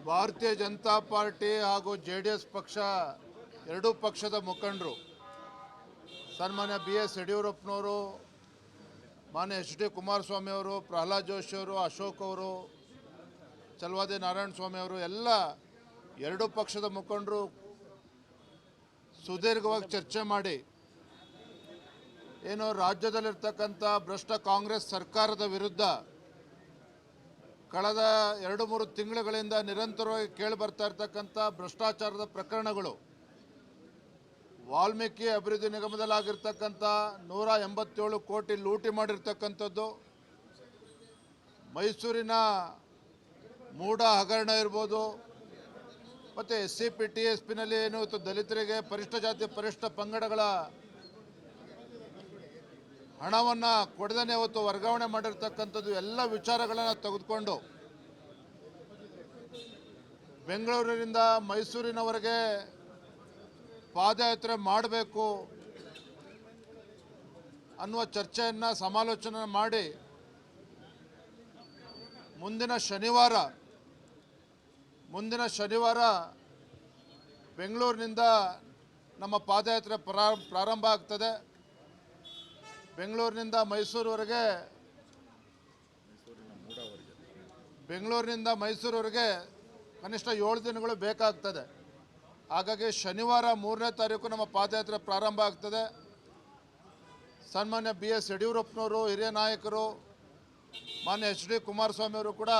ಭಾರತೀಯ ಜನತಾ ಪಾರ್ಟಿ ಹಾಗೂ JDS ಪಕ್ಷ ಎರಡೂ ಪಕ್ಷದ ಮುಖಂಡರು ಸನ್ಮಾನ್ಯ BS ಯಡಿಯೂರಪ್ಪನವರು, ಮಾನ್ಯ HD ಕುಮಾರಸ್ವಾಮಿ ಅವರು, ಪ್ರಹ್ಲಾದ್ ಜೋಶಿ ಅವರು, ಅಶೋಕ್ ಅವರು, ಚಲವಾದಿ ನಾರಾಯಣ ಸ್ವಾಮಿ ಅವರು ಎಲ್ಲ ಎರಡೂ ಪಕ್ಷದ ಮುಖಂಡರು ಸುದೀರ್ಘವಾಗಿ ಚರ್ಚೆ ಮಾಡಿ ಏನು ರಾಜ್ಯದಲ್ಲಿರ್ತಕ್ಕಂಥ ಭ್ರಷ್ಟ ಕಾಂಗ್ರೆಸ್ ಸರ್ಕಾರದ ವಿರುದ್ಧ ಕಳೆದ 2-3 ತಿಂಗಳುಗಳಿಂದ ನಿರಂತರವಾಗಿ ಕೇಳಿ ಬರ್ತಾ ಇರತಕ್ಕಂಥ ಭ್ರಷ್ಟಾಚಾರದ ಪ್ರಕರಣಗಳು, ವಾಲ್ಮೀಕಿ ಅಭಿವೃದ್ಧಿ ನಿಗಮದಲ್ಲಾಗಿರ್ತಕ್ಕಂಥ 187 ಕೋಟಿ ಲೂಟಿ ಮಾಡಿರ್ತಕ್ಕಂಥದ್ದು, ಮೈಸೂರಿನ ಮೂಡ ಹಗರಣ ಇರ್ಬೋದು, ಮತ್ತು SCP TSPನಲ್ಲಿ ಏನು ಇವತ್ತು ದಲಿತರಿಗೆ ಪರಿಶಿಷ್ಟ ಜಾತಿ ಪರಿಶಿಷ್ಟ ಪಂಗಡಗಳ ಹಣವನ್ನು ಕೊಡದೇ ಇವತ್ತು ವರ್ಗಾವಣೆ ಮಾಡಿರ್ತಕ್ಕಂಥದ್ದು ಎಲ್ಲ ವಿಚಾರಗಳನ್ನು ತೆಗೆದುಕೊಂಡು ಬೆಂಗಳೂರಿನಿಂದ ಮೈಸೂರಿನವರೆಗೆ ಪಾದಯಾತ್ರೆ ಮಾಡಬೇಕು ಅನ್ನುವ ಚರ್ಚೆಯನ್ನು ಸಮಾಲೋಚನೆ ಮಾಡಿ ಮುಂದಿನ ಶನಿವಾರ ಬೆಂಗಳೂರಿನಿಂದ ನಮ್ಮ ಪಾದಯಾತ್ರೆ ಪ್ರಾರಂಭ ಆಗ್ತದೆ. ಬೆಂಗಳೂರಿನಿಂದ ಮೈಸೂರುವರೆಗೆ ಕನಿಷ್ಠ 7 ದಿನಗಳು ಬೇಕಾಗ್ತದೆ. ಹಾಗಾಗಿ ಶನಿವಾರ 3ನೇ ತಾರೀಕು ನಮ್ಮ ಪಾದಯಾತ್ರೆ ಪ್ರಾರಂಭ ಆಗ್ತದೆ. ಸನ್ಮಾನ್ಯ BS ಯಡಿಯೂರಪ್ಪನವರು, ಹಿರಿಯ ನಾಯಕರು, ಮಾನ್ಯ HD ಕುಮಾರಸ್ವಾಮಿ ಅವರು ಕೂಡ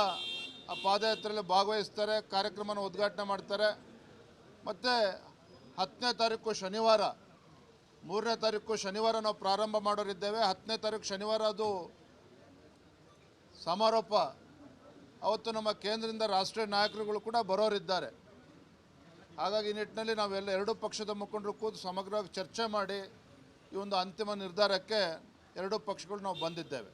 ಆ ಪಾದಯಾತ್ರೆಯಲ್ಲಿ ಭಾಗವಹಿಸ್ತಾರೆ, ಕಾರ್ಯಕ್ರಮನ ಉದ್ಘಾಟನೆ ಮಾಡ್ತಾರೆ. ಮತ್ತು 10ನೇ ತಾರೀಕು ಶನಿವಾರ, 3ನೇ ತಾರೀಕು ಶನಿವಾರ ನಾವು ಪ್ರಾರಂಭ ಮಾಡೋರಿದ್ದೇವೆ. 10ನೇ ತಾರೀಕು ಶನಿವಾರ ಅದು ಸಮಾರೋಪ. ಅವತ್ತು ನಮ್ಮ ಕೇಂದ್ರದಿಂದ ರಾಷ್ಟ್ರೀಯ ನಾಯಕರುಗಳು ಕೂಡ ಬರೋರಿದ್ದಾರೆ. ಹಾಗಾಗಿ ಈ ನಿಟ್ಟಿನಲ್ಲಿ ನಾವೆಲ್ಲ ಎರಡೂ ಪಕ್ಷದ ಮುಖಂಡರು ಕೂತು ಸಮಗ್ರವಾಗಿ ಚರ್ಚೆ ಮಾಡಿ ಈ ಒಂದು ಅಂತಿಮ ನಿರ್ಧಾರಕ್ಕೆ ಎರಡೂ ಪಕ್ಷಗಳು ನಾವು ಬಂದಿದ್ದೇವೆ.